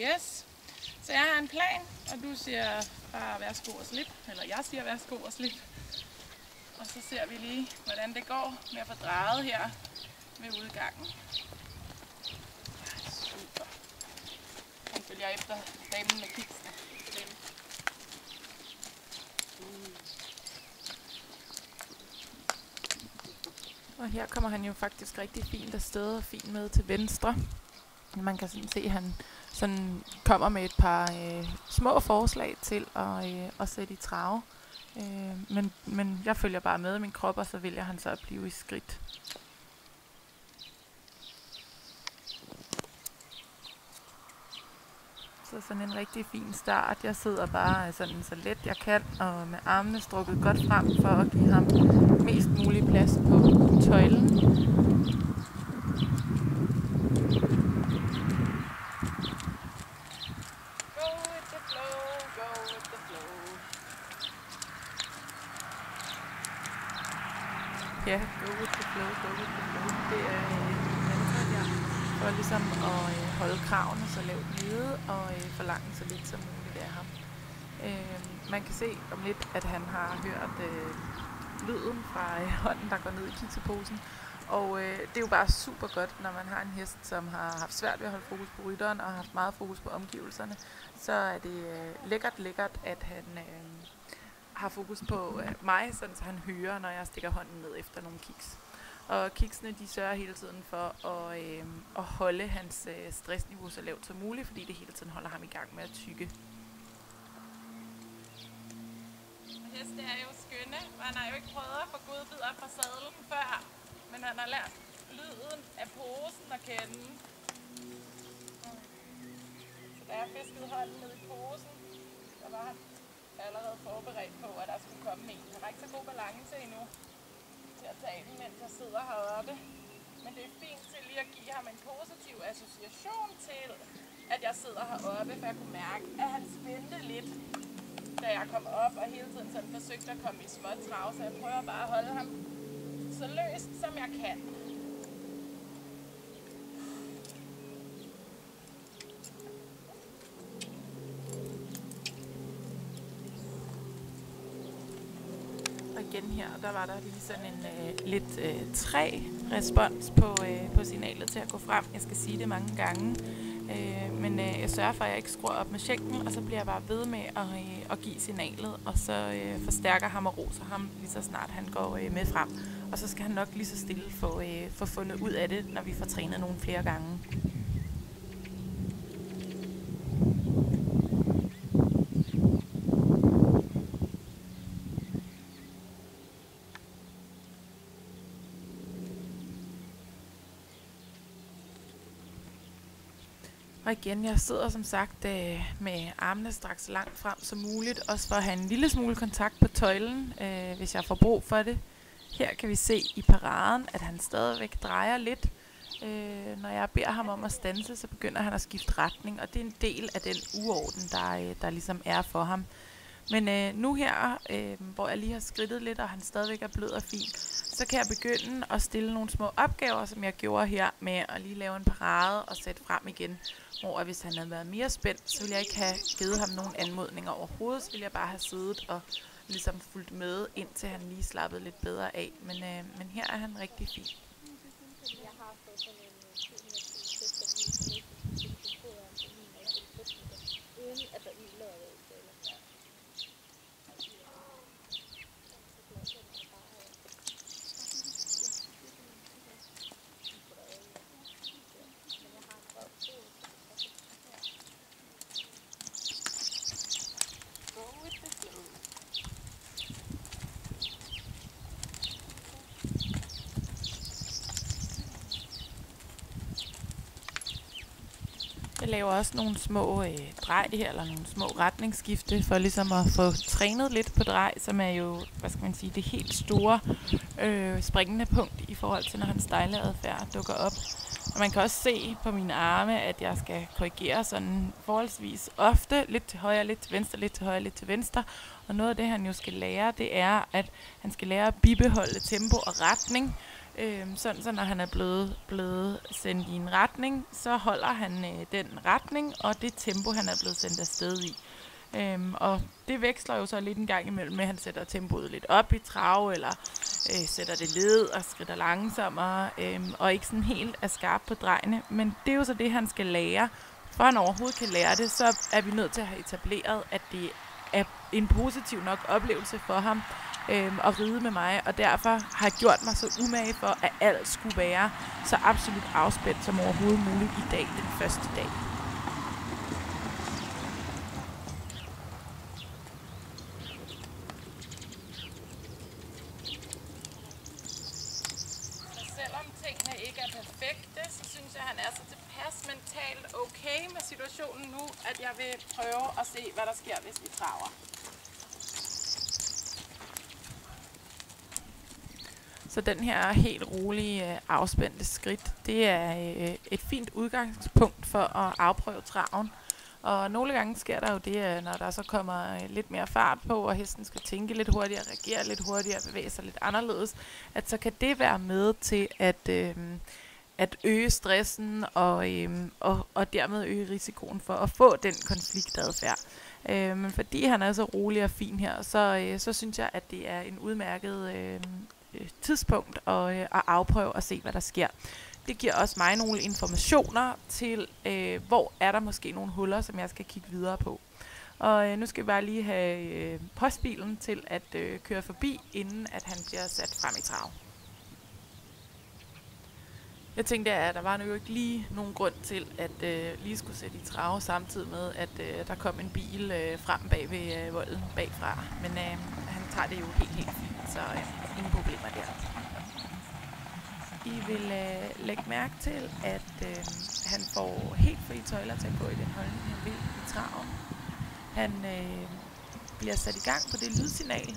Yes. Så jeg har en plan, og du siger bare værsgo og slip. Eller jeg siger værsgo og slip. Og så ser vi lige, hvordan det går med at få drejet her ved udgangen. Ja, super. Nu følger jeg efter damen med kiksene. Og her kommer han jo faktisk rigtig fint afsted og fint med til venstre. Man kan sådan se, at han sådan kommer med et par små forslag til at sætte i trave. Men jeg følger bare med i min krop, og så vælger han så at blive i skridt. Så sådan en rigtig fin start. Jeg sidder bare sådan så let jeg kan, og med armene strukket godt frem for at give ham mest mulig plads på tøjlen. Ja, go with the flow, go with the flow. Det er mantra der, for ligesom at holde kravene så lavt nede og forlange så lidt som muligt af ham. Man kan se om lidt, at han har hørt lyden fra hånden, der går ned i kikseposen. Og det er jo bare super godt, når man har en hest, som har haft svært ved at holde fokus på rytteren og har haft meget fokus på omgivelserne. Så er det lækkert, at han har fokus på mig, sådan så han hører, når jeg stikker hånden ned efter nogle kiks. Og kiksene, de sørger hele tiden for at holde hans stressniveau så lavt som muligt, fordi det hele tiden holder ham i gang med at tygge. Heste er jo skønne, og han har jo ikke prøvet at få godbidder fra sadlen før, men han har lært lyden af posen at kende. Så da jeg fiskede hånden ned i posen, så var han allerede forberedt på, at der skulle komme en. Han har ikke så god balance endnu til at tage den, mens jeg sidder heroppe. Men det er fint til lige at give ham en positiv association til, at jeg sidder heroppe, for jeg kunne mærke, at han spændte lidt, da jeg kom op, og hele tiden sådan forsøgte at komme i småt trav, så jeg prøver bare at holde ham så løst, som jeg kan. Igen her, der var der lige sådan en lidt træg respons på signalet til at gå frem. Jeg skal sige det mange gange, men jeg sørger for, at jeg ikke skruer op med skænken, og så bliver jeg bare ved med at give signalet, og så forstærker ham og roser ham lige så snart han går med frem. Og så skal han nok lige så stille få fundet ud af det, når vi får trænet nogle flere gange. Og igen, jeg sidder som sagt med armene straks så langt frem som muligt, også for at have en lille smule kontakt på tøjlen, hvis jeg får brug for det. Her kan vi se i paraden, at han stadigvæk drejer lidt. Når jeg beder ham om at standse, så begynder han at skifte retning, og det er en del af den uorden, der ligesom er for ham. Men nu her, hvor jeg lige har skridtet lidt, og han stadigvæk er blød og fin, så kan jeg begynde at stille nogle små opgaver, som jeg gjorde her med at lige lave en parade og sætte frem igen. Hvor hvis han havde været mere spændt, så ville jeg ikke have givet ham nogen anmodninger overhovedet, så ville jeg bare have siddet og ligesom fulgt med, indtil han lige slappede lidt bedre af. Men her er han rigtig fin. Jeg laver også nogle små drej her, eller nogle små retningsskifte, for ligesom at få trænet lidt på drej, som er jo, hvad skal man sige, det helt store springende punkt i forhold til, når hans stejle adfærd dukker op. Og man kan også se på mine arme, at jeg skal korrigere sådan forholdsvis ofte, lidt til højre, lidt til venstre, lidt til højre, lidt til venstre. Og noget af det, han jo skal lære, det er, at han skal lære at bibeholde tempo og retning, Sådan så når han er blevet sendt i en retning, så holder han den retning og det tempo, han er blevet sendt afsted i. Og det veksler jo så lidt en gang imellem med, at han sætter tempoet lidt op i trav, eller sætter det led og skrider langsommere, og ikke sådan helt er skarp på drejene. Men det er jo så det, han skal lære. For han overhovedet kan lære det, så er vi nødt til at have etableret, at det er en positiv nok oplevelse for ham at ride med mig, og derfor har jeg gjort mig så umage for, at alt skulle være så absolut afspændt som overhovedet muligt i dag, den første dag. Selvom tingene ikke er perfekte, så synes jeg, at han er så tilpas mentalt okay med situationen nu, at jeg vil prøve at se, hvad der sker, hvis vi traver. Så den her helt rolige, afspændte skridt, det er et fint udgangspunkt for at afprøve traven. Og nogle gange sker der jo det, når der så kommer lidt mere fart på, og hesten skal tænke lidt hurtigere, reagere lidt hurtigere, bevæge sig lidt anderledes, at så kan det være med til at øge stressen og dermed øge risikoen for at få den konfliktadfærd. Men fordi han er så rolig og fin her, så synes jeg, at det er en udmærket tidspunkt at afprøve og se, hvad der sker. Det giver også mig nogle informationer til, hvor er der måske nogle huller, som jeg skal kigge videre på. Og nu skal vi bare lige have postbilen til at køre forbi, inden at han bliver sat frem i trav. Jeg tænkte, at der var jo ikke lige nogen grund til at lige skulle sætte i trav, samtidig med, at der kom en bil frem bag ved volden bagfra. Men han tager det jo helt fint, så ingen problemer der. I vil lægge mærke til, at han får helt frie tøjler til at gå i den holdning, han vil i traven. Han bliver sat i gang på det lydsignal,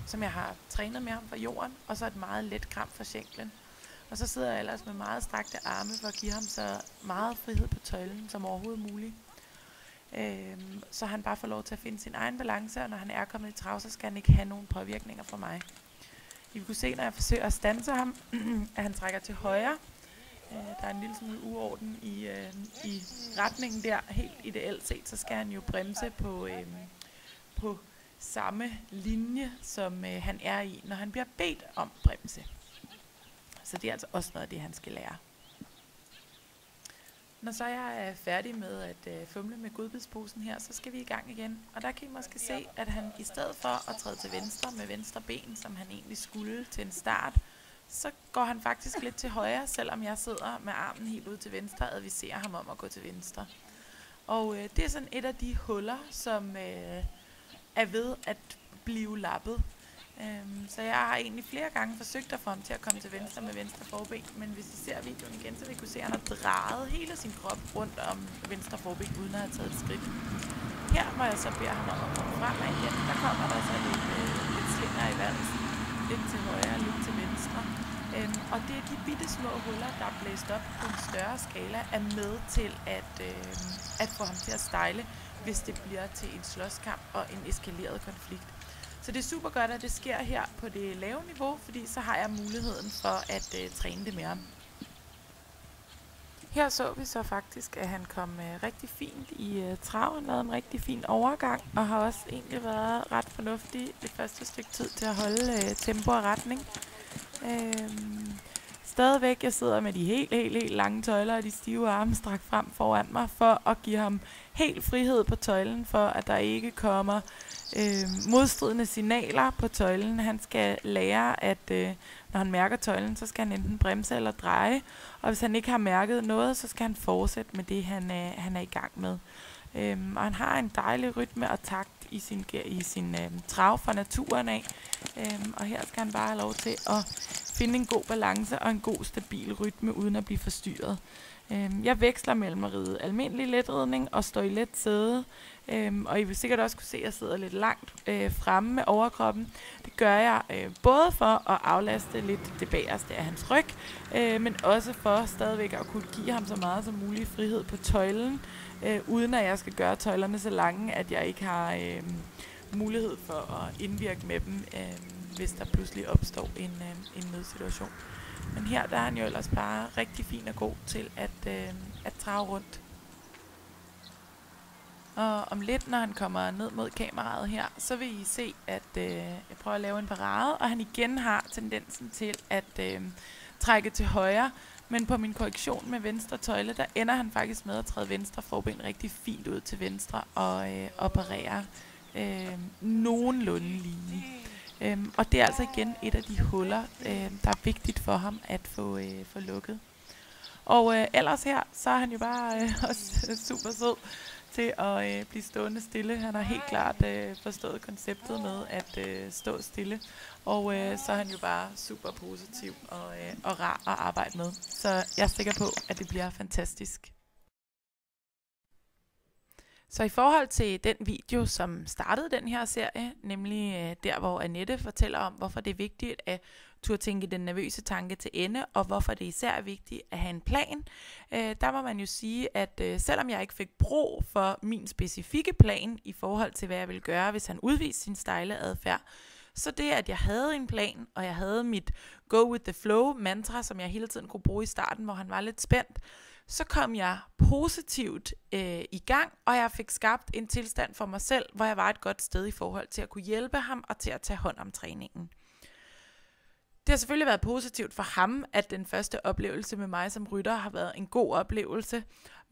som jeg har trænet med ham fra jorden, og så et meget let kram fra sjenklen. Og så sidder jeg ellers med meget strakte arme for at give ham så meget frihed på tøjlen som overhovedet muligt. Så han bare får lov til at finde sin egen balance, og når han er kommet i trav, så skal han ikke have nogen påvirkninger fra mig. I vil kunne se, når jeg forsøger at standse ham, at han trækker til højre. Der er en lille smule uorden i retningen der. Helt ideelt set, så skal han jo bremse på samme linje, som han er i, når han bliver bedt om bremse. Så det er altså også noget af det, han skal lære. Når så jeg er færdig med at fumle med godbidsposen her, så skal vi i gang igen. Og der kan I måske se, at han i stedet for at træde til venstre med venstre ben, som han egentlig skulle til en start, så går han faktisk lidt til højre, selvom jeg sidder med armen helt ud til venstre og adviserer ham om at gå til venstre. Og det er sådan et af de huller, som er ved at blive lappet. Så jeg har egentlig flere gange forsøgt at få ham til at komme til venstre med venstre forben, men hvis I ser videoen igen, så vil I kunne se, at han har drejet hele sin krop rundt om venstre forben, uden at have taget et skridt. Her, hvor jeg så beder ham om at komme fremad igen, der kommer der så lidt slinger i valsen, lidt til højre, lidt til venstre. Og det er de bitte små huller, der er blæst op på en større skala, er med til at få ham til at stejle, hvis det bliver til en slåskamp og en eskaleret konflikt. Så det er super godt, at det sker her på det lave niveau, fordi så har jeg muligheden for at træne det med ham. Her så vi så faktisk, at han kom rigtig fint i trav. Han lavede en rigtig fin overgang, og har også egentlig været ret fornuftig det første stykke tid til at holde tempo og retning. Stadigvæk, jeg sidder med de helt lange tøjler og de stive arme strakt frem foran mig, for at give ham helt frihed på tøjlen, for at der ikke kommer modstridende signaler på tøjlen. Han skal lære, at når han mærker tøjlen, så skal han enten bremse eller dreje, og hvis han ikke har mærket noget, så skal han fortsætte med det, han er i gang med. Og han har en dejlig rytme og takt i sin trav fra naturen af, og her skal han bare have lov til at finde en god balance og en god stabil rytme uden at blive forstyrret. Jeg veksler mellem at ride almindelig letridning og stå i let sæde, og I vil sikkert også kunne se, at jeg sidder lidt langt fremme med overkroppen. Det gør jeg både for at aflaste lidt det bagerste af hans ryg, men også for stadigvæk at kunne give ham så meget som muligt frihed på tøjlen, uden at jeg skal gøre tøjlerne så lange, at jeg ikke har mulighed for at indvirke med dem, hvis der pludselig opstår en nødsituation. Men her der er han jo ellers bare rigtig fin og god til at trage rundt. Og om lidt, når han kommer ned mod kameraet her, så vil I se, at jeg prøver at lave en parade, og han igen har tendensen til at trække til højre. Men på min korrektion med venstre tøjle, der ender han faktisk med at træde venstre forben rigtig fint ud til venstre og parere nogenlunde lige. Og det er altså igen et af de huller, der er vigtigt for ham at få lukket. Og ellers her, så er han jo bare også super sød til at blive stående stille. Han har helt klart forstået konceptet med at stå stille. Og så er han jo bare super positiv og rar at arbejde med. Så jeg er sikker på, at det bliver fantastisk. Så i forhold til den video, som startede den her serie, nemlig der, hvor Annette fortæller om, hvorfor det er vigtigt at turde tænke den nervøse tanke til ende, og hvorfor det især er vigtigt at have en plan, der må man jo sige, at selvom jeg ikke fik brug for min specifikke plan i forhold til, hvad jeg ville gøre, hvis han udviste sin stejle adfærd, så det, at jeg havde en plan, og jeg havde mit go with the flow mantra, som jeg hele tiden kunne bruge i starten, hvor han var lidt spændt, så kom jeg positivt i gang, og jeg fik skabt en tilstand for mig selv, hvor jeg var et godt sted i forhold til at kunne hjælpe ham og til at tage hånd om træningen. Det har selvfølgelig været positivt for ham, at den første oplevelse med mig som rytter har været en god oplevelse,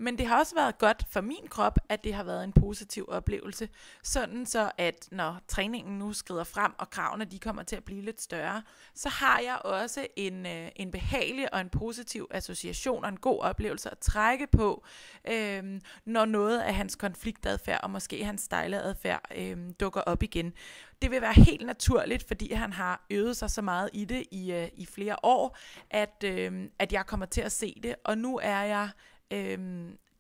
men det har også været godt for min krop, at det har været en positiv oplevelse, sådan så at når træningen nu skrider frem, og kravene de kommer til at blive lidt større, så har jeg også en behagelig og en positiv association og en god oplevelse at trække på, når noget af hans konfliktadfærd og måske hans stejle adfærd dukker op igen. Det vil være helt naturligt, fordi han har øvet sig så meget i det i flere år, at jeg kommer til at se det, og nu er jeg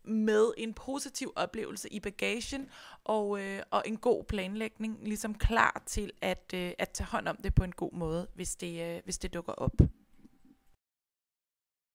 med en positiv oplevelse i bagagen og en god planlægning, ligesom klar til at tage hånd om det på en god måde, hvis det dukker op.